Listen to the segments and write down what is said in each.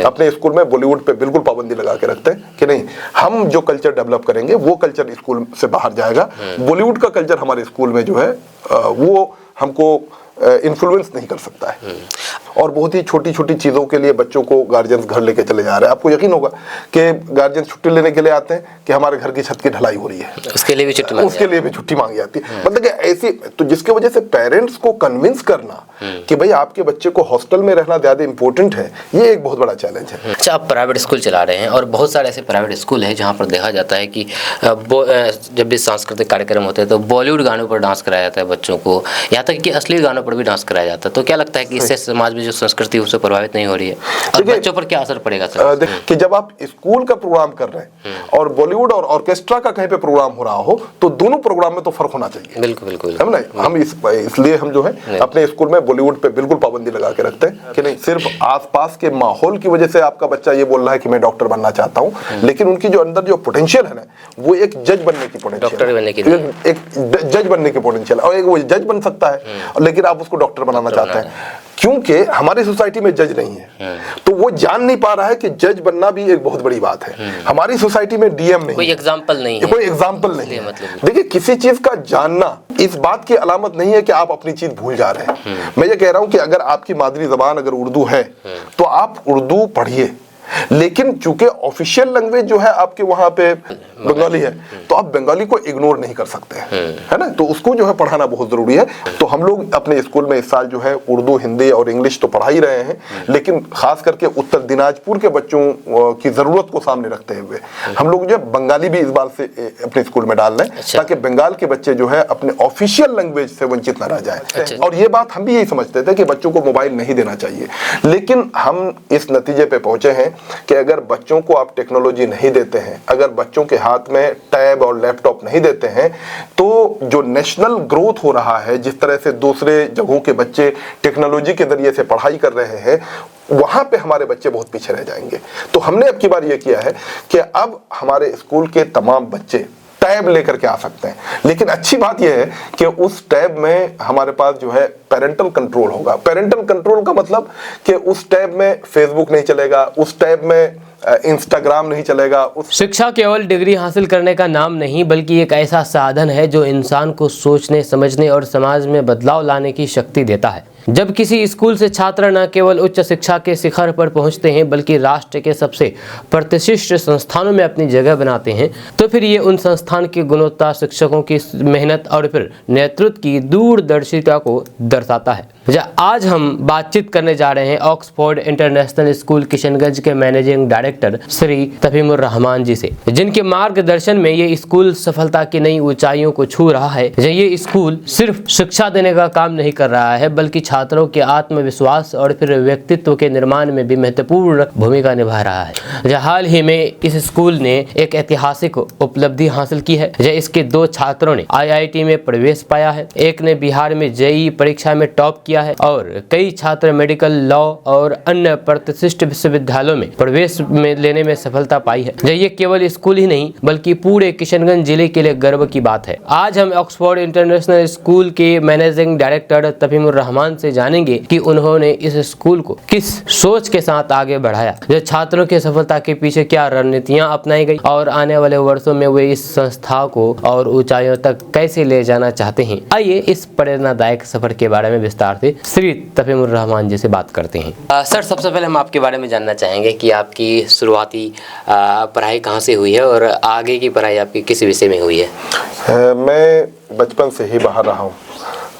अपने स्कूल में बॉलीवुड पे बिल्कुल पाबंदी लगा के रखते हैं कि नहीं, हम जो कल्चर डेवलप करेंगे वो कल्चर स्कूल से बाहर जाएगा। बॉलीवुड का कल्चर हमारे स्कूल में जो है वो हमको इन्फ्लुएंस नहीं कर सकता है। और बहुत ही छोटी छोटी चीज़ों के लिए बच्चों को गार्जियंस घर लेके चले जा रहे हैं। आपको यकीन होगा कि गार्जियन छुट्टी लेने के लिए आते हैं कि हमारे घर की छत की ढलाई हो रही है, उसके लिए भी छुट्टी मांगी जाती है। मतलब कि ऐसी, तो जिसकी वजह से पेरेंट्स को कन्विंस करना कि भाई आपके बच्चे को हॉस्टल में रहना ज़्यादा इंपॉर्टेंट है, ये एक बहुत बड़ा चैलेंज है। अच्छा, आप प्राइवेट स्कूल चला रहे हैं और बहुत सारे ऐसे प्राइवेट स्कूल हैं जहाँ पर देखा जाता है कि जब भी सांस्कृतिक कार्यक्रम होते हैं तो बॉलीवुड गानों पर डांस कराया जाता है बच्चों को, यहाँ तक कि असली गानों पर भी डांस कराया जाता है। तो क्या लगता है कि इससे समाज में जो संस्कृति है उससे प्रभावित नहीं हो रही है और बच्चों पर क्या असर पड़ेगा सर? कि जब आप स्कूल का प्रोग्राम कर रहे हैं और बॉलीवुड और ऑर्केस्ट्रा का कहीं पे प्रोग्राम हो रहा हो तो दोनों प्रोग्राम में तो फर्क होना चाहिए। बिल्कुल बिल्कुल, है ना। हम इसलिए हम जो है अपने स्कूल में बॉलीवुड पे बिल्कुल पाबंदी लगा के रखते हैं कि नहीं, सिर्फ आसपास के माहौल की वजह से आपका बच्चा ये बोल रहा है कि मैं डॉक्टर बनना चाहता हूँ, लेकिन उनकी जो अंदर जो पोटेंशियल है ना, वो एक जज बनने की पोटेंशियल, डॉक्टर बनने की, एक जज बनने की पोटेंशियल, और एक वो जज बन सकता है लेकिन आप उसको डॉक्टर बनाना चाहते हैं क्योंकि हमारी सोसाइटी में जज नहीं है, तो वो जान नहीं पा रहा है कि जज बनना भी एक बहुत बड़ी बात है। हमारी सोसाइटी में डीएम नहीं, कोई एग्जाम्पल नहीं है, कोई एग्जाम्पल नहीं है। देखिए, किसी चीज का जानना इस बात की अलामत नहीं है कि आप अपनी चीज भूल जा रहे हैं। मैं ये कह रहा हूं कि अगर आपकी मादरी जबान अगर उर्दू है तो आप उर्दू पढ़िए, लेकिन चूंकि ऑफिशियल लैंग्वेज जो है आपके वहां पे बंगाली है तो आप बंगाली को इग्नोर नहीं कर सकते हैं, है ना। तो उसको जो है पढ़ाना बहुत जरूरी है। तो हम लोग अपने स्कूल में इस साल जो है उर्दू, हिंदी और इंग्लिश तो पढ़ा ही रहे हैं, लेकिन खास करके उत्तर दिनाजपुर के बच्चों की जरूरत को सामने रखते हुए हम लोग जो है बंगाली भी इस बार से अपने स्कूल में डाल रहे हैं। अच्छा। ताकि बंगाल के बच्चे जो है अपने ऑफिशियल लैंग्वेज से वंचित न रह जाए। अच्छा। और ये बात हम भी यही समझते थे कि बच्चों को मोबाइल नहीं देना चाहिए, लेकिन हम इस नतीजे पे पहुंचे हैं कि अगर बच्चों को आप टेक्नोलॉजी नहीं देते हैं, अगर बच्चों के हाथ में टैब और लैपटॉप नहीं देते हैं, तो जो नेशनल ग्रोथ हो रहा है, जिस तरह से दूसरे जगहों के बच्चे टेक्नोलॉजी के जरिए से पढ़ाई कर रहे हैं, वहां पे हमारे बच्चे बहुत पीछे रह जाएंगे। तो हमने अब की बार ये किया है कि अब हमारे स्कूल के तमाम बच्चे टैब लेकर के आ सकते हैं, लेकिन अच्छी बात यह है कि उस टैब में हमारे पास जो है पेरेंटल कंट्रोल होगा। पेरेंटल कंट्रोल का मतलब कि उस टैब में फेसबुक नहीं चलेगा, उस टैब में इंस्टाग्राम नहीं चलेगा। शिक्षा केवल डिग्री हासिल करने का नाम नहीं, बल्कि एक ऐसा साधन है जो इंसान को सोचने, समझने और समाज में बदलाव लाने की शक्ति देता है। जब किसी स्कूल से छात्र न केवल उच्च शिक्षा के शिखर पर पहुंचते हैं बल्कि राष्ट्र के सबसे प्रतिष्ठित संस्थानों में अपनी जगह बनाते हैं, तो फिर ये उन संस्थान की गुणवत्ता, शिक्षकों की मेहनत और फिर नेतृत्व की दूरदर्शिता को दर्शाता है। आज हम बातचीत करने जा रहे हैं ऑक्सफोर्ड इंटरनेशनल स्कूल किशनगंज के मैनेजिंग डायरेक्टर श्री तफीमुर रहमान जी से, जिनके मार्गदर्शन में ये स्कूल सफलता की नई ऊंचाइयों को छू रहा है। ये स्कूल सिर्फ शिक्षा देने का काम नहीं कर रहा है बल्कि छात्रों के आत्मविश्वास और फिर व्यक्तित्व के निर्माण में भी महत्वपूर्ण भूमिका निभा रहा है। हाल ही में इस स्कूल ने एक ऐतिहासिक उपलब्धि हासिल की है। इसके 2 छात्रों ने IIT में प्रवेश पाया है, एक ने बिहार में JEE परीक्षा में टॉप किया है और कई छात्र मेडिकल, लॉ और अन्य प्रतिष्ठित विश्वविद्यालयों में प्रवेश में लेने में सफलता पाई है। ये केवल स्कूल ही नहीं बल्कि पूरे किशनगंज जिले के लिए गर्व की बात है। आज हम ऑक्सफोर्ड इंटरनेशनल स्कूल के मैनेजिंग डायरेक्टर तफीमुर रहमान से जानेंगे कि उन्होंने इस स्कूल को किस सोच के साथ आगे बढ़ाया, जो छात्रों की सफलता के पीछे क्या रणनीतियां अपनाई गई और आने वाले वर्षों में वे इस संस्था को और ऊंचाइयों तक कैसे ले जाना चाहते हैं। आइए इस प्रेरणादायक सफर के बारे में विस्तार से श्री तफीमुर रहमान जी से बात करते हैं। सर, सबसे पहले हम आपके बारे में जानना चाहेंगे कि आपकी शुरुआती पढ़ाई कहाँ से हुई है और आगे की पढ़ाई आपकी किस विषय में हुई है? मैं बचपन से ही बाहर रहा हूँ।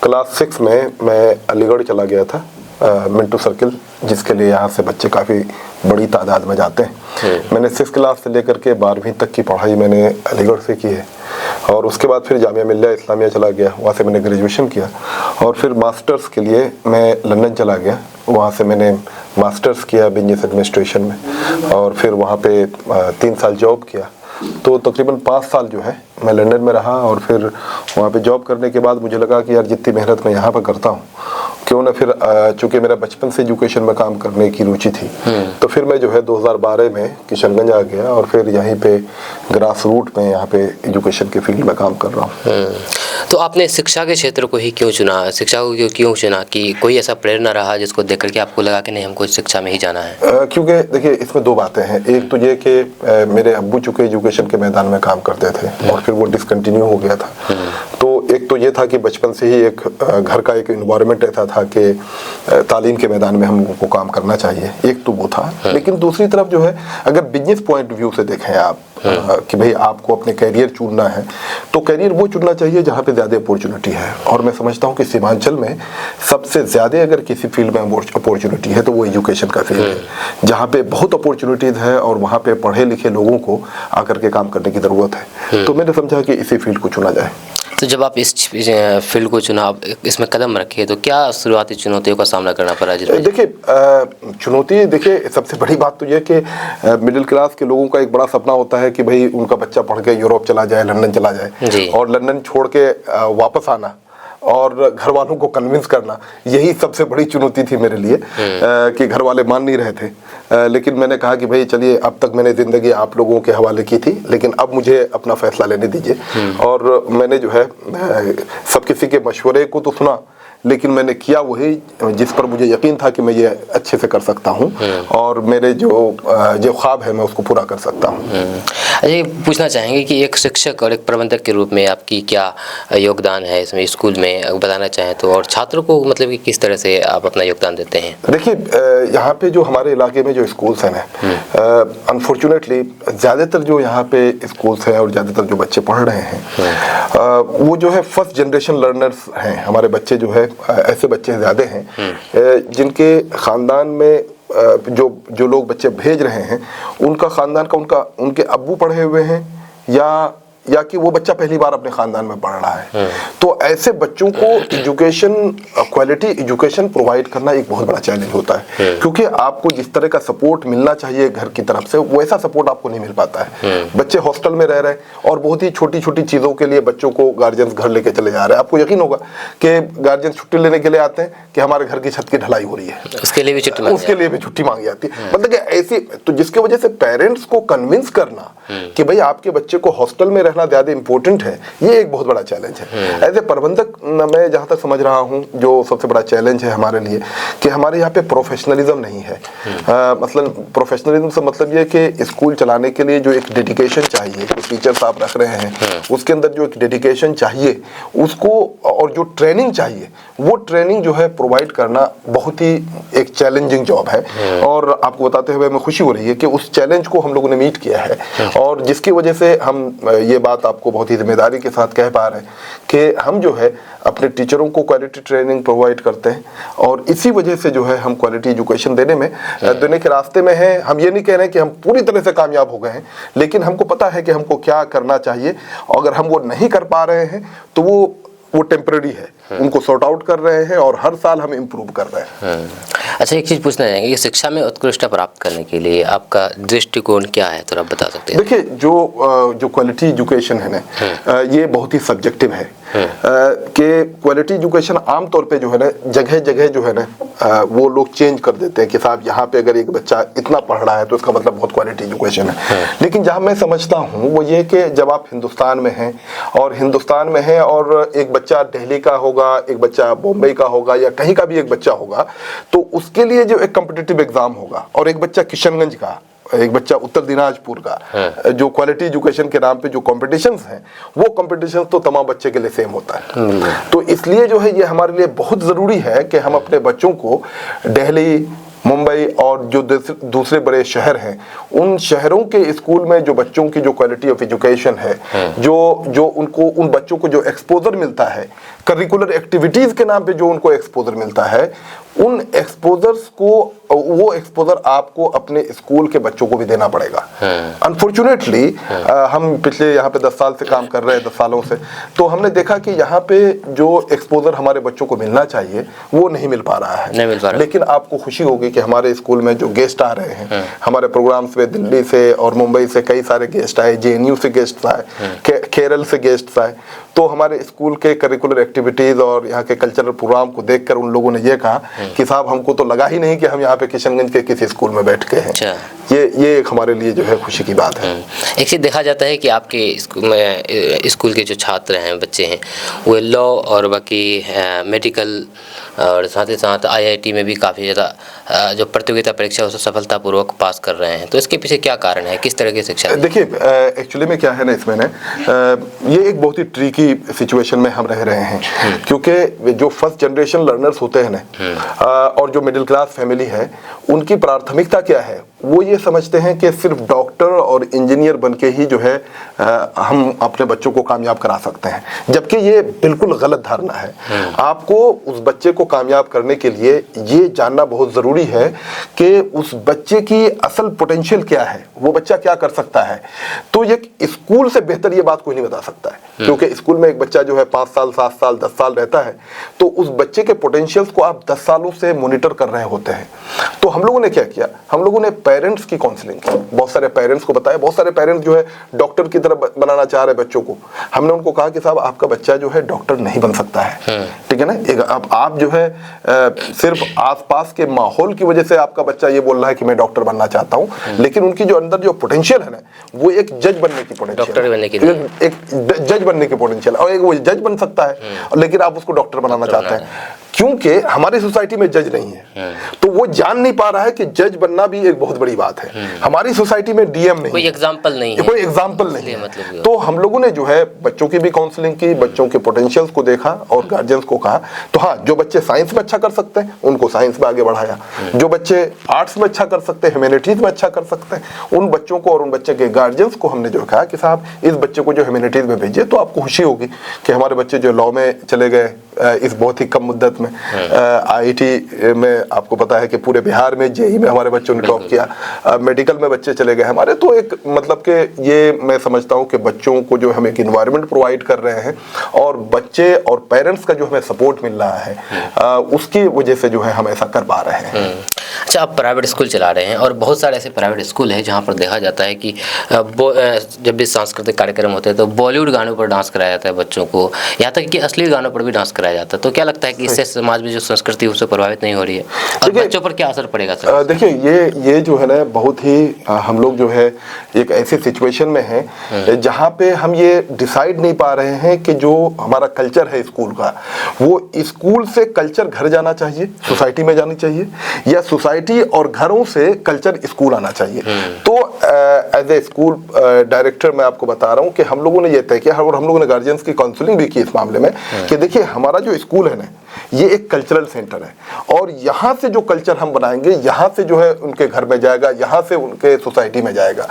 क्लास 6 में मैं अलीगढ़ चला गया था, मिंटू सर्किल, जिसके लिए यहाँ से बच्चे काफ़ी बड़ी तादाद में जाते हैं। मैंने 6 क्लास से लेकर के 12वीं तक की पढ़ाई मैंने अलीगढ़ से की है और उसके बाद फिर जामिया मिल्लिया इस्लामिया चला गया, वहाँ से मैंने ग्रेजुएशन किया और फिर मास्टर्स के लिए मैं लंदन चला गया, वहाँ से मैंने मास्टर्स किया बिजनेस एडमिनिस्ट्रेशन में और फिर वहाँ पे 3 साल जॉब किया। तो तकरीबन 5 साल जो है मैं लंदन में रहा और फिर वहाँ पे जॉब करने के बाद मुझे लगा कि यार जितनी मेहनत मैं यहाँ पर करता हूँ क्यों ना फिर चूंकि मेरा बचपन से एजुकेशन में काम करने की रुचि थी, तो फिर मैं जो है 2012 में किशनगंज आ गया और फिर यहीं पे ग्रास रूट में यहाँ पे एजुकेशन के फील्ड में काम कर रहा हूँ। तो आपने शिक्षा के क्षेत्र को ही क्यों चुना, शिक्षा को क्यों चुना, कि कोई ऐसा प्रेरणा रहा जिसको देख करके आपको लगा कि नहीं हमको शिक्षा में ही जाना है? क्योंकि देखिए इसमें दो बातें हैं। एक तो ये कि मेरे अब्बू चूंकि एजुकेशन के मैदान में काम करते थे और फिर वो डिसकंटिन्यू हो गया था, तो एक तो ये था कि बचपन से ही एक घर का एक इन्वायरमेंट ऐसा था कि तालीम के मैदान में हम लोगों को काम करना चाहिए, एक तो वो था। लेकिन दूसरी तरफ जो है अगर बिजनेस पॉइंट व्यू से देखें आप कि भाई आपको अपने कैरियर चुनना है, तो कैरियर वो चुनना चाहिए जहाँ पे ज़्यादा अपॉर्चुनिटी है। और मैं समझता हूँ कि सीमांचल में सबसे ज़्यादा अगर किसी फील्ड में अपॉर्चुनिटी है तो वो एजुकेशन का फील्ड है, जहाँ पे बहुत अपॉर्चुनिटीज़ है और वहाँ पे पढ़े लिखे लोगों को आकर के काम करने की ज़रूरत है। तो मैंने समझा कि इसी फील्ड को चुना जाए। तो जब आप इस फील्ड को चुना, इसमें कदम रखे, तो क्या शुरुआती चुनौतियों का सामना करना पड़ा? देखिए चुनौती, देखिए सबसे बड़ी बात तो ये कि मिडिल क्लास के लोगों का एक बड़ा सपना होता है कि भाई उनका बच्चा पढ़ के यूरोप चला जाए, लंदन चला जाए, और लंदन छोड़ के वापस आना और घर वालों को कन्विंस करना, यही सबसे बड़ी चुनौती थी मेरे लिए कि घर वाले मान नहीं रहे थे। लेकिन मैंने कहा कि भाई चलिए, अब तक मैंने ज़िंदगी आप लोगों के हवाले की थी, लेकिन अब मुझे अपना फैसला लेने दीजिए। और मैंने जो है सब किसी के मशवरे को तो सुना, लेकिन मैंने किया वही जिस पर मुझे यकीन था कि मैं ये अच्छे से कर सकता हूँ और मेरे जो ख्वाब है मैं उसको पूरा कर सकता हूँ। ये पूछना चाहेंगे कि एक शिक्षक और एक प्रबंधक के रूप में आपकी क्या योगदान है इसमें, स्कूल में बताना चाहें तो, और छात्रों को मतलब कि किस तरह से आप अपना योगदान देते हैं? देखिए यहाँ पे जो हमारे इलाके में जो स्कूल्स हैं ना, अनफॉर्चुनेटली ज़्यादातर जो यहाँ पे स्कूल्स हैं और ज़्यादातर जो बच्चे पढ़ रहे हैं वो जो है फर्स्ट जनरेशन लर्नर्स हैं। हमारे बच्चे जो है ऐसे बच्चे ज़्यादा हैं जिनके ख़ानदान में जो लोग बच्चे भेज रहे हैं उनका ख़ानदान का उनके अब्बू पढ़े हुए हैं या कि वो बच्चा पहली बार अपने ख़ानदान में पढ़ रहा है। तो ऐसे बच्चों को एजुकेशन, क्वालिटी एजुकेशन प्रोवाइड करना एक बहुत बड़ा चैलेंज होता है, क्योंकि आपको जिस तरह का सपोर्ट मिलना चाहिए घर की तरफ से वैसा सपोर्ट आपको नहीं मिल पाता है। बच्चे हॉस्टल में रह रहे हैं और बहुत ही छोटी छोटी चीज़ों के लिए बच्चों को गार्जियंस घर लेके चले जा रहे हैं। आपको यकीन होगा कि गार्जियंस छुट्टी लेने के लिए आते हैं कि हमारे घर की छत की ढलाई हो रही है, उसके लिए भी छुट्टी मांगी जाती है। मतलब कि ऐसी, तो जिसकी वजह से पेरेंट्स को कन्विंस करना कि भाई आपके बच्चे को हॉस्टल में रहना ज़्यादा इंपॉर्टेंट है, ये एक बहुत बड़ा चैलेंज है। एज ए प्रबंधक मैं जहाँ तक समझ रहा हूँ जो सबसे बड़ा चैलेंज है हमारे लिए कि हमारे यहाँ पे प्रोफेशनलिज्म नहीं है। मतलब प्रोफेशनलिज्म से मतलब ये कि स्कूल चलाने के लिए जो एक डेडिकेशन चाहिए, जो टीचर्स आप रख रहे हैं उसके अंदर जो एक डेडिकेशन चाहिए उसको, और जो ट्रेनिंग चाहिए वो ट्रेनिंग जो है प्रोवाइड करना बहुत ही एक चैलेंजिंग जॉब है। और आपको बताते हुए मैं खुशी हो रही है कि उस चैलेंज को हम लोगों ने मीट किया है, और जिसकी वजह से हम ये बात आपको बहुत ही जिम्मेदारी के साथ कह पा रहे हैं कि हम जो है अपने टीचरों को क्वालिटी ट्रेनिंग प्रोवाइड करते हैं, और इसी वजह से जो है हम क्वालिटी एजुकेशन देने के रास्ते में हैं। हम ये नहीं कह रहे हैं कि हम पूरी तरह से कामयाब हो गए हैं, लेकिन हमको पता है कि हमको क्या करना चाहिए। अगर हम वो नहीं कर पा रहे हैं तो वो टेम्पररी है, उनको सॉर्ट आउट कर रहे हैं और हर साल हम इम्प्रूव कर रहे हैं। अच्छा, एक चीज़ पूछना चाहेंगे कि शिक्षा में उत्कृष्टता प्राप्त करने के लिए आपका दृष्टिकोण क्या है, तो आप बता सकते हैं? देखिए जो क्वालिटी एजुकेशन है ना, ये बहुत ही सब्जेक्टिव है कि क्वालिटी एजुकेशन आमतौर पे जो है ना जगह जगह जो है ना वो लोग चेंज कर देते हैं कि साहब यहाँ पे अगर एक बच्चा इतना पढ़ रहा है तो इसका मतलब बहुत क्वालिटी एजुकेशन है। लेकिन जहाँ मैं समझता हूँ वो ये कि जब आप हिंदुस्तान में हैं और एक बच्चा दिल्ली का होगा, एक बच्चा बॉम्बे का होगा, या कहीं का भी एक बच्चा होगा, तो उसके लिए जो एक कॉम्पिटिटिव एग्जाम होगा, और एक बच्चा किशनगंज का, एक बच्चा उत्तर दिनाजपुर का, जो क्वालिटी एजुकेशन के नाम पे जो कॉम्पिटिशन्स हैं वो कॉम्पिटिशन्स तो तमाम बच्चे के लिए सेम होता है। तो इसलिए जो है ये हमारे लिए बहुत ज़रूरी है कि हम अपने बच्चों को दिल्ली, मुंबई और जो दूसरे बड़े शहर हैं उन शहरों के स्कूल में जो बच्चों की जो क्वालिटी ऑफ एजुकेशन है, जो उनको उन बच्चों को जो एक्सपोजर मिलता है, करिकुलर एक्टिविटीज़ के नाम पे जो उनको एक्सपोजर मिलता है, उन एक्सपोजर्स को वो एक्सपोजर आपको अपने स्कूल के बच्चों को भी देना पड़ेगा। अनफॉर्चुनेटली हम पिछले यहाँ पे 10 साल से काम कर रहे हैं, 10 सालों से, तो हमने देखा कि यहाँ पे जो एक्सपोजर हमारे बच्चों को मिलना चाहिए वो नहीं मिल पा रहा है। नहीं मिल पा रहा। लेकिन आपको खुशी होगी कि हमारे स्कूल में जो गेस्ट आ रहे हैं हमारे प्रोग्राम्स में, दिल्ली से और मुंबई से कई सारे गेस्ट आए, JNU से गेस्ट आए, केरल से गेस्ट आए, तो हमारे स्कूल के करिकुलर एक्टिविटीज और यहाँ के कल्चरल प्रोग्राम को देखकर उन लोगों ने ये कहा कि साहब हमको तो लगा ही नहीं कि हम यहाँ पे किशनगंज के किसी स्कूल में बैठ के हैं। अच्छा। ये एक हमारे लिए जो है खुशी की बात है। एक चीज़ देखा जाता है कि आपके स्कूल के जो छात्र हैं, बच्चे हैं, वो लॉ और बाकी मेडिकल और साथ ही साथ IIT में भी काफ़ी ज़्यादा जो प्रतियोगिता परीक्षा उसे सफलतापूर्वक पास कर रहे हैं, तो इसके पीछे क्या कारण है, किस तरह की शिक्षा? देखिए एक्चुअली में क्या है ना, इसमें ना ये एक बहुत ही ट्रिकी सिचुएशन में हम रह रहे हैं, क्योंकि जो फर्स्ट जनरेशन लर्नर्स होते हैं ना और जो मिडिल क्लास फैमिली है, उनकी प्राथमिकता क्या है, वो ये समझते हैं कि सिर्फ डॉक्टर और इंजीनियर बनके ही जो है हम अपने बच्चों को कामयाब करा सकते हैं, जबकि ये बिल्कुल गलत धारणा है। आपको उस बच्चे को कामयाब करने के लिए ये जानना बहुत ज़रूरी है कि उस बच्चे की असल पोटेंशियल क्या है, वो बच्चा क्या कर सकता है। तो ये स्कूल से बेहतर ये बात कोई नहीं बता सकता है, क्योंकि स्कूल में एक बच्चा जो है 5 साल 7 साल 10 साल रहता है, तो उस बच्चे के पोटेंशियल्स को आप 10 सालों से मॉनिटर कर रहे होते हैं। तो हम लोगों ने क्या किया, हम लोगों ने पेरेंट्स की काउंसलिंग की, बहुत सारे पेरेंट्स को बताया, बहुत सारे पेरेंट्स जो है डॉक्टर की तरफ बनाना चाह रहे बच्चों को। हमने उनको कहा कि साहब आपका बच्चा जो है डॉक्टर नहीं बन सकता है, ठीक है ना। आप जो है सिर्फ आसपास के माहौल की वजह से आपका बच्चा ये बोल रहा है कि मैं डॉक्टर बनना चाहता हूँ, लेकिन उनकी जो अंदर जो पोटेंशियल है ना, वो एक जज बनने की पोटेंशियल, डॉक्टर बनने की, एक जज बनने की पोटेंशियल, और एक वो जज बन सकता है, लेकिन आप उसको डॉक्टर बनाना चाहते हैं, क्योंकि हमारी सोसाइटी में जज नहीं है, तो वो जान नहीं पा रहा है कि जज बनना भी एक बहुत बड़ी बात है। हमारी सोसाइटी में DM नहीं, कोई एग्जाम्पल नहीं है, कोई एग्जाम्पल नहीं है। मतलब तो हम लोगों ने जो है बच्चों की भी काउंसलिंग की, बच्चों के पोटेंशियल्स को देखा और गार्जियंस को कहा, तो हाँ, जो बच्चे साइंस में अच्छा कर सकते हैं उनको साइंस में आगे बढ़ाया, जो बच्चे आर्ट्स में अच्छा कर सकते हैं, ह्यूमैनिटीज में अच्छा कर सकते हैं, उन बच्चों को और उन बच्चे के गार्जियंस को हमने जो कहा कि साहब इस बच्चे को जो ह्यूमैनिटीज में भेजिए। तो आपको खुशी होगी कि हमारे बच्चे जो लॉ में चले गए इस बहुत ही कम मुद्दत में, IIT में आपको पता है कि पूरे बिहार में JEE में हमारे बच्चों ने टॉप किया, मेडिकल में बच्चे चले गए हमारे। तो एक मतलब कि ये मैं समझता हूँ कि बच्चों को जो हम एक इन्वायरमेंट प्रोवाइड कर रहे हैं और बच्चे और पेरेंट्स का जो हमें सपोर्ट मिल रहा है, उसकी वजह से जो है हम ऐसा कर पा रहे हैं। अच्छा, आप प्राइवेट स्कूल चला रहे हैं और बहुत सारे ऐसे प्राइवेट स्कूल हैं जहाँ पर देखा जाता है कि जब भी सांस्कृतिक कार्यक्रम होते हैं तो बॉलीवुड गानों पर डांस कराया जाता है बच्चों को, यहाँ तक कि असली गानों पर भी डांस कराया जाता है। तो क्या लगता है कि इससे समाज में जो संस्कृति उससे प्रभावित नहीं हो रही है, और बच्चों पर क्या असर पड़ेगा सर? देखिए ये जो है ना, बहुत ही हम लोग जो है एक ऐसे सिचुएशन में हैं जहाँ पे हम ये डिसाइड नहीं पा रहे हैं कि जो हमारा कल्चर है स्कूल का, वो स्कूल से कल्चर घर जाना चाहिए, सोसाइटी में जानी चाहिए, या सोसाइटी और घरों से कल्चर स्कूल आना चाहिए। तो एज ए स्कूल डायरेक्टर मैं आपको बता रहा हूँ कि हम लोगों ने ये तय किया और हम लोगों ने गार्जियंस की काउंसलिंग भी की इस मामले में कि देखिए हमारा जो स्कूल है ना, ये एक कल्चरल सेंटर है, और यहाँ से जो कल्चर हम बनाएंगे, यहाँ से जो है उनके घर में जाएगा, यहाँ से उनके सोसाइटी में जाएगा।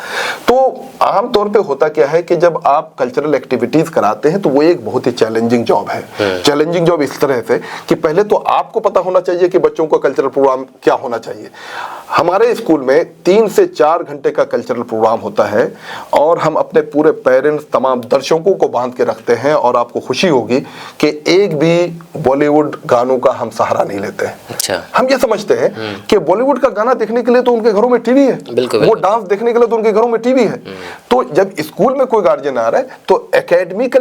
तो आमतौर पे होता क्या है कि जब आप कल्चरल एक्टिविटीज कराते हैं तो वो एक बहुत ही चैलेंजिंग जॉब है। चैलेंजिंग जॉब इस तरह से कि पहले तो आपको पता होना चाहिए कि बच्चों का कल्चरल प्रोग्राम क्या होना चाहिए। हमारे स्कूल में 3 से 4 घंटे का कल्चरल प्रोग्राम होता है, और हम अपने पूरे पेरेंट्स, तमाम दर्शकों को बांध के रखते हैं, और आपको खुशी होगी कि एक भी बॉलीवुड गानों का हम सहारा नहीं लेते हैं। अच्छा। हम ये समझते हैं कि बॉलीवुड का गाना देखने के लिए तो उनके घरों में टीवी है, वो डांस देखने के लिए तो उनके घरों में टीवी है। तो जब स्कूल में कोई गार्जियन आ रहा है तो एकेडमिक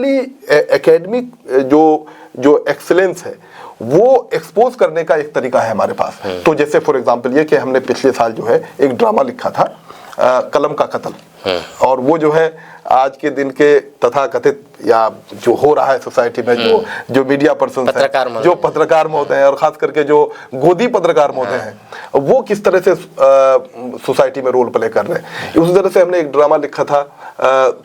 जो एक्सीलेंस है वो एक्सपोज करने का एक तरीका है हमारे पास। तो जैसे फॉर एग्जांपल ये कि हमने पिछले साल जो है एक ड्रामा लिखा था, कलम का कत्ल, और वो जो है आज के दिन के तथाकथित या जो हो रहा है सोसाइटी में जो मीडिया पर्सन हैं, जो पत्रकार महोदय हैं, और खास करके जो गोदी पत्रकार महोदय हैं, वो किस तरह से सोसाइटी में रोल प्ले कर रहे हैं। उस तरह से हमने एक ड्रामा लिखा था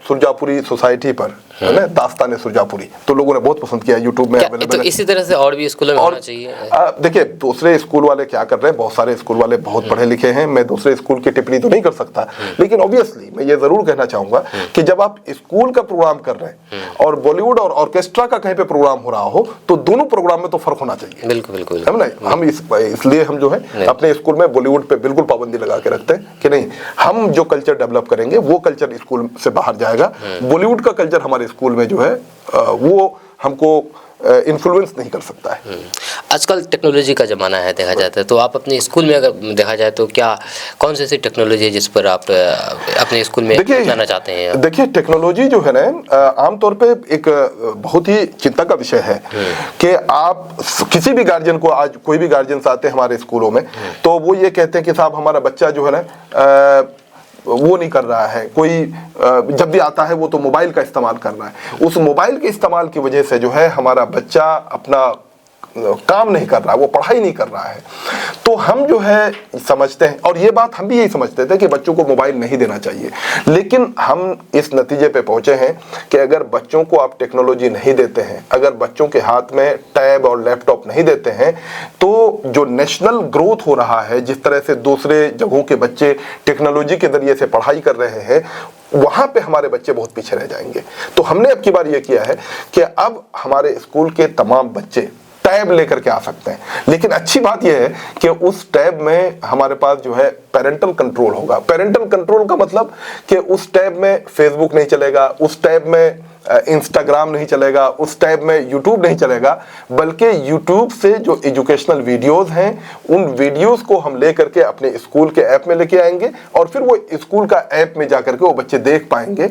सुरजापुरी सोसाइटी पर, है ना, दास्तान सुरजापुरी, तो लोगों ने बहुत पसंद किया, यूट्यूब में अवेलेबल तो है। इसी तरह से और भी स्कूलों में होना चाहिए। देखिए दूसरे स्कूल वाले क्या कर रहे हैं, बहुत सारे स्कूल वाले बहुत पढ़े लिखे हैं, मैं दूसरे स्कूल की टिप्पणी तो नहीं कर सकता, लेकिन ऑब्वियसली मैं ये जरूर कहना चाहूंगा कि जब आप स्कूल का प्रोग्राम कर रहे हैं और बॉलीवुड और ऑर्केस्ट्रा का कहीं पे प्रोग्राम हो रहा हो, तो दोनों प्रोग्राम में तो फर्क होना चाहिए। बिल्कुल बिल्कुल, है ना, हम इसलिए हम जो है अपने स्कूल में बॉलीवुड पे बिल्कुल पाबंदी लगा के रखते हैं कि नहीं, हम जो कल्चर डेवलप करेंगे वो कल्चर स्कूल से बाहर जाएगा। बॉलीवुड का कल्चर हमारे स्कूल में जो है वो हमको इन्फ्लुएंस नहीं कर सकता है। आजकल टेक्नोलॉजी का ज़माना है देखा जाता है, तो आप अपने स्कूल में अगर देखा जाए तो क्या कौन सी ऐसी टेक्नोलॉजी है जिस पर आप अपने स्कूल में लाना चाहते हैं? देखिए टेक्नोलॉजी जो है ना, आमतौर पे एक बहुत ही चिंता का विषय है कि आप किसी भी गार्जियन को, आज कोई भी गार्जियन आते हैं हमारे स्कूलों में, तो वो ये कहते हैं कि साहब हमारा बच्चा जो है ना वो नहीं कर रहा है, कोई जब भी आता है वो तो मोबाइल का इस्तेमाल कर रहा है। उस मोबाइल के इस्तेमाल की वजह से जो है हमारा बच्चा अपना काम नहीं कर रहा है, वो पढ़ाई नहीं कर रहा है। तो हम जो है समझते हैं, और ये बात हम भी यही समझते थे कि बच्चों को मोबाइल नहीं देना चाहिए, लेकिन हम इस नतीजे पे पहुंचे हैं कि अगर बच्चों को आप टेक्नोलॉजी नहीं देते हैं, अगर बच्चों के हाथ में टैब और लैपटॉप नहीं देते हैं, तो जो नेशनल ग्रोथ हो रहा है, जिस तरह से दूसरे जगहों के बच्चे टेक्नोलॉजी के जरिए से पढ़ाई कर रहे हैं, वहां पे हमारे बच्चे बहुत पीछे रह जाएंगे। तो हमने अब की बार ये किया है कि अब हमारे स्कूल के तमाम बच्चे टैब लेकर के आ सकते हैं, लेकिन अच्छी बात यह है कि उस टैब में हमारे पास जो है पेरेंटल कंट्रोल होगा। पेरेंटल कंट्रोल का मतलब कि उस टैब में फेसबुक नहीं चलेगा, उस टैब में इंस्टाग्राम नहीं चलेगा, उस टैब में यूट्यूब नहीं चलेगा, बल्कि यूट्यूब से जो एजुकेशनल वीडियोस हैं उन वीडियोस को हम लेकर के अपने स्कूल के ऐप में लेके आएंगे और फिर वो स्कूल का ऐप में जाकर के वो बच्चे देख पाएंगे।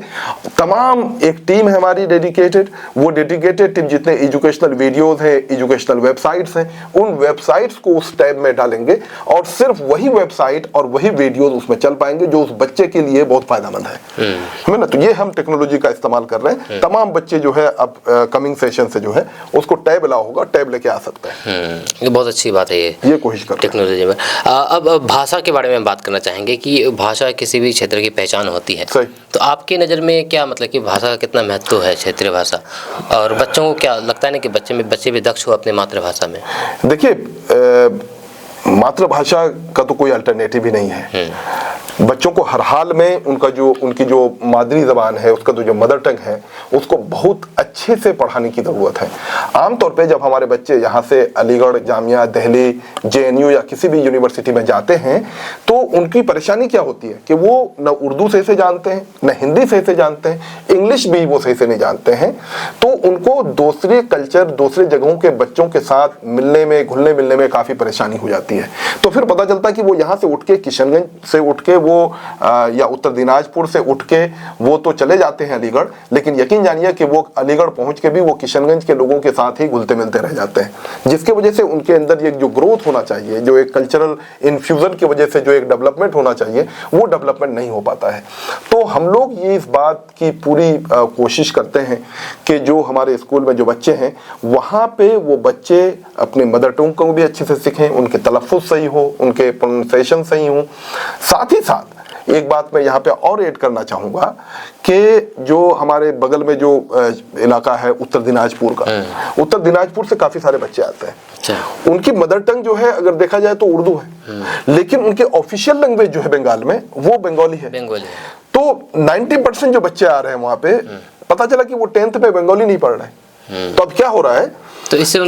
तमाम एक टीम है हमारी डेडिकेटेड, वो डेडिकेटेड टीम जितने एजुकेशनल वीडियोस हैं, एजुकेशनल वेबसाइट्स हैं, उन वेबसाइट्स को उस टैब में डालेंगे और सिर्फ वही वेबसाइट और वही वीडियोस उसमें चल पाएंगे जो उस बच्चे के लिए बहुत फायदेमंद है ना। तो ये हम टेक्नोलॉजी का इस्तेमाल कर रहे हैं। तमाम बच्चे जो है अब कमिंग सेशन से जो है उसको टैब अलाउ होगा, टैब लेके आ सकते हैं। ये बहुत अच्छी बात है, ये कोशिश कर टेक्नोलॉजी में। अब भाषा के बारे में बात करना चाहेंगे कि भाषा किसी भी क्षेत्र की पहचान होती है। सही। तो आपकी नज़र में क्या मतलब कि भाषा का कितना महत्व है, क्षेत्रीय भाषा, और बच्चों को क्या लगता है ना कि बच्चे भी दक्ष हो अपनी मातृभाषा में? देखिए मातृभाषा का तो कोई अल्टरनेटिव ही नहीं है। बच्चों को हर हाल में उनकी जो मादरी ज़बान है, उसका जो मदर टंग है, उसको बहुत अच्छे से पढ़ाने की ज़रूरत है। आमतौर पे जब हमारे बच्चे यहाँ से अलीगढ़, जामिया, दिल्ली, JNU या किसी भी यूनिवर्सिटी में जाते हैं तो उनकी परेशानी क्या होती है कि वो न उर्दू सही से जानते हैं, न हिंदी सही से जानते हैं, इंग्लिश भी वो सही से नहीं जानते हैं। तो उनको दूसरे कल्चर, दूसरे जगहों के बच्चों के साथ मिलने में, घुलने मिलने में काफ़ी परेशानी हो जाती है। तो फिर पता चलता है कि वो यहाँ से उठ के, किशनगंज से उठ के या उत्तर दिनाजपुर से उठ के वो तो चले जाते हैं अलीगढ़, लेकिन यकीन जानिए कि वो अलीगढ़ पहुंच के भी वो किशनगंज के लोगों के साथ ही घुलते मिलते रह जाते हैं, जिसके वजह से उनके अंदर ये जो ग्रोथ होना चाहिए, जो एक कल्चरल इन्फ्यूजन की वजह से जो एक डेवलपमेंट होना चाहिए, वो डेवलपमेंट नहीं हो पाता है। तो हम लोग ये इस बात की पूरी कोशिश करते हैं कि जो हमारे स्कूल में जो बच्चे हैं वहाँ पे वो बच्चे अपने मदर टंग को भी अच्छे से सीखें, उनके तलफ़्फ़ुज़ सही हो, उनके प्रोनाउंसिएशन सही हो। साथ ही साथ एक बात मैं यहाँ पे और ऐड करना चाहूँगा कि जो हमारे बगल में जो इलाका है उत्तर दिनाजपुर का, उत्तर दिनाजपुर से काफ़ी सारे बच्चे आते हैं। उनकी मदर टंग जो है अगर देखा जाए तो उर्दू है, लेकिन उनके ऑफिशियल लैंग्वेज जो है बंगाल में वो बंगाली है। तो 90% जो बच्चे आ रहे हैं वहाँ पे, पता चला कि वो 10th में बंगाली नहीं पढ़ रहे। तो अब क्या हो रहा है, तो इससे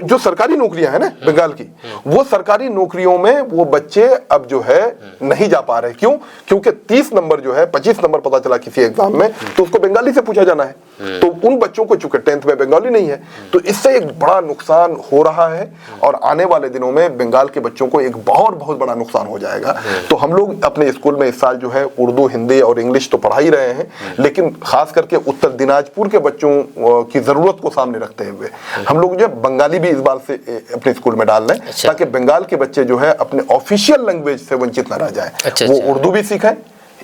जो सरकारी नौकरियां हैं ना बंगाल की, वो सरकारी नौकरियों में वो बच्चे अब जो है नहीं जा पा रहे। क्यों? क्योंकि 30 नंबर जो है, 25 नंबर पता चला किसी एग्जाम में, तो उसको बंगाली से पूछा जाना है। तो उन बच्चों को चूंकि 10th में बंगाली नहीं है, तो इससे एक बड़ा नुकसान हो रहा है और आने वाले दिनों में बंगाल के बच्चों को एक बहुत बड़ा नुकसान हो जाएगा। तो हम लोग अपने स्कूल में इस साल जो है उर्दू, हिंदी और इंग्लिश तो पढ़ा ही रहे हैं, लेकिन खास करके उत्तर दिनाजपुर के बच्चों की जरूरत को सामने रखते हुए हम लोग जो है बंगाली भी इस बार से अपने स्कूल में डाल रहे हैं, ताकि बंगाल के बच्चे जो है अपने ऑफिशियल लैंग्वेज से वंचित न रह जाए। वो उर्दू भी सीखें,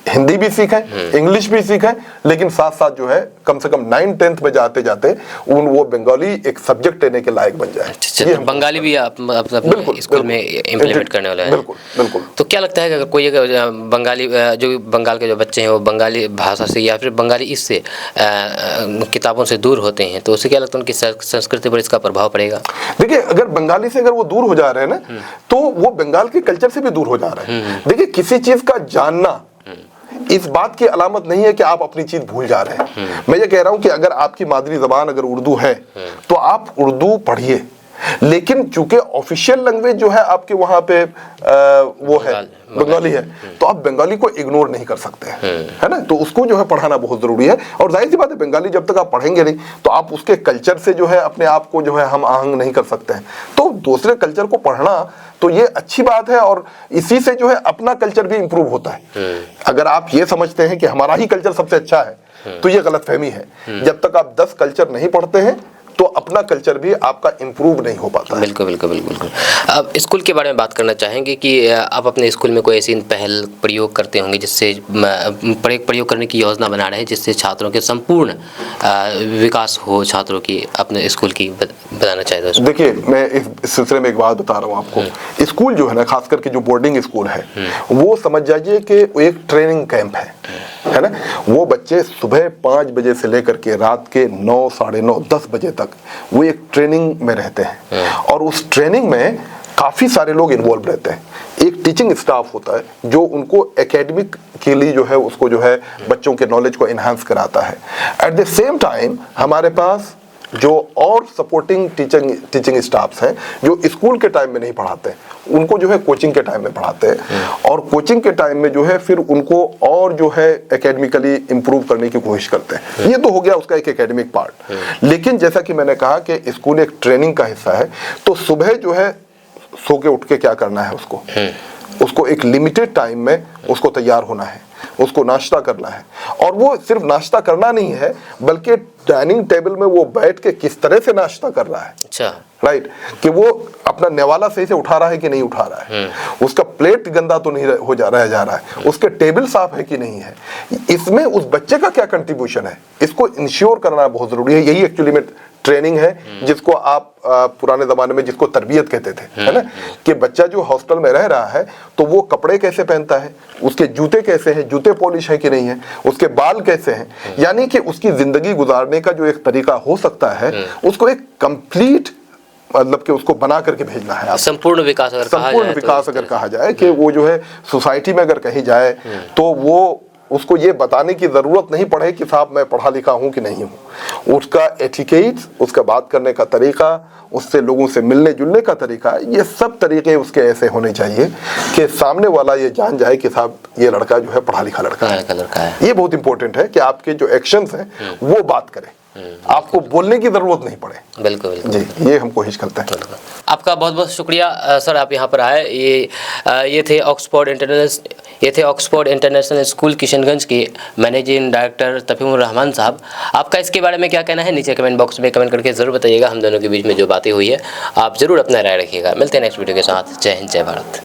हिंदी भी सीखें, इंग्लिश भी सीखें, लेकिन साथ साथ जो है कम से कम 9th-10th में जाते जाते वो बंगाली एक सब्जेक्ट लेने के लायक बन जाए। अच्छा, तो बंगाली भी आप बिल्कुल, स्कूल में इम्प्लीमेंट करने वाला है? बिल्कुल बिल्कुल। तो क्या लगता है कि अगर कोई अगर बंगाली जो बंगाल के जो बच्चे हैं वो बंगाली भाषा से या फिर बंगाली इससे किताबों से दूर होते हैं, तो उसे क्या लगता है उनकी संस्कृति पर इसका प्रभाव पड़ेगा? देखिए, अगर बंगाली से अगर वो दूर हो जा रहे हैं ना, तो वो बंगाल के कल्चर से भी दूर हो जा रहे हैं। देखिए, किसी चीज का जानना इस बात की अलामत नहीं है कि आप अपनी चीज भूल जा रहे हैं। मैं ये कह रहा हूं कि अगर आपकी मादरी जबान अगर उर्दू है तो आप उर्दू पढ़िए, लेकिन चूंकि ऑफिशियल लैंग्वेज जो है आपके वहां पे वो है बंगाली है, तो आप बंगाली को इग्नोर नहीं कर सकते हैं, है ना। तो उसको जो है पढ़ाना बहुत जरूरी है। और जाहिर सी बात है, बंगाली जब तक आप पढ़ेंगे नहीं तो आप उसके कल्चर से जो है अपने आप को जो है हम आहंग नहीं कर सकते हैं। तो दूसरे कल्चर को पढ़ना तो ये अच्छी बात है, और इसी से जो है अपना कल्चर भी इंप्रूव होता है। अगर आप ये समझते हैं कि हमारा ही कल्चर सबसे अच्छा है, तो ये गलतफहमी है। जब तक आप 10 कल्चर नहीं पढ़ते हैं तो अपना कल्चर भी आपका इंप्रूव नहीं हो पाता है। बिल्कुल बिल्कुल बिल्कुल। अब स्कूल के बारे में बात करना चाहेंगे कि आप अपने स्कूल में कोई ऐसी पहल प्रयोग करते होंगे जिससे प्रयोग करने की योजना बना रहे हैं जिससे छात्रों के संपूर्ण विकास हो, छात्रों की अपने स्कूल की बताना चाहिए? देखिए, मैं इस सिलसिले में एक बात बता रहा हूँ आपको। स्कूल जो है ना, खास करके जो बोर्डिंग स्कूल है, वो समझ जाइए कि वो एक ट्रेनिंग कैंप है ना। वो बच्चे सुबह 5 बजे से लेकर के रात के 9, साढ़े 9, 10 बजे तक वो एक ट्रेनिंग में रहते हैं, और उस ट्रेनिंग में काफी सारे लोग इन्वॉल्व रहते हैं। एक टीचिंग स्टाफ होता है जो उनको एकेडमिक के लिए जो है उसको जो है बच्चों के नॉलेज को एनहांस कराता है। एट द सेम टाइम हमारे पास जो और सपोर्टिंग टीचिंग स्टाफ्स हैं जो स्कूल के टाइम में नहीं पढ़ाते, उनको जो है कोचिंग के टाइम में पढ़ाते हैं, और कोचिंग के टाइम में जो है फिर उनको और जो है एकेडमिकली इंप्रूव करने की कोशिश करते हैं। ये तो हो गया उसका एक एकेडमिक पार्ट। लेकिन जैसा कि मैंने कहा कि स्कूल एक ट्रेनिंग का हिस्सा है, तो सुबह जो है सो के उठ के क्या करना है, उसको एक लिमिटेड टाइम में उसको तैयार होना है, उसको नाश्ता करना है। और वो सिर्फ नाश्ता करना नहीं है, बल्कि डाइनिंग टेबल में वो बैठ के किस तरह से नाश्ता कर रहा है। अच्छा, राइट, कि वो अपना नेवाला सही से उठा रहा है कि नहीं उठा रहा है, उसका प्लेट गंदा तो नहीं रह जा रहा है, उसके टेबल साफ है कि नहीं है, इसमें उस बच्चे का क्या कंट्रीब्यूशन है, इसको इंश्योर करना बहुत जरूरी है। यही एक्चुअली में ट्रेनिंग है, जिसको आप पुराने जमाने में जिसको तरबियत कहते थे, है ना, कि बच्चा जो हॉस्टल में रह रहा है तो वो कपड़े कैसे पहनता है, उसके जूते कैसे हैं, जूते पॉलिश है कि नहीं है, उसके बाल कैसे हैं, यानी कि उसकी जिंदगी गुजारने का जो एक तरीका हो सकता है, उसको एक कंप्लीट मतलब कि उसको बना करके भेजना है। संपूर्ण विकास अगर कहा जाए कि वो जो है सोसाइटी में अगर कहीं जाए तो वो उसको ये बताने की जरूरत नहीं पड़े कि साहब मैं पढ़ा लिखा हूं कि नहीं हूं। उसका एटिकेट, उसका बात करने का तरीका, उससे लोगों से मिलने जुलने का तरीका, ये सब तरीके उसके ऐसे होने चाहिए कि सामने वाला ये जान जाए कि साहब ये लड़का जो है पढ़ा लिखा लड़का है। ये बहुत इंपॉर्टेंट है कि आपके जो एक्शंस हैं वो बात करें, आपको बोलने की जरूरत नहीं पड़े। बिल्कुल जी, ये हम कोशिश करते हैं। आपका बहुत बहुत शुक्रिया सर, आप यहाँ पर आए। ये थे ऑक्सफोर्ड इंटरनेशनल स्कूल किशनगंज के मैनेजिंग डायरेक्टर तफीमुर रहमान साहब। आपका इसके बारे में क्या कहना है, नीचे कमेंट बॉक्स में कमेंट करके ज़रूर बताइएगा। हम दोनों के बीच में जो बातें हुई है आप ज़रूर अपना राय रखिएगा। मिलते हैं नेक्स्ट वीडियो के साथ। जय हिंद, जय भारत।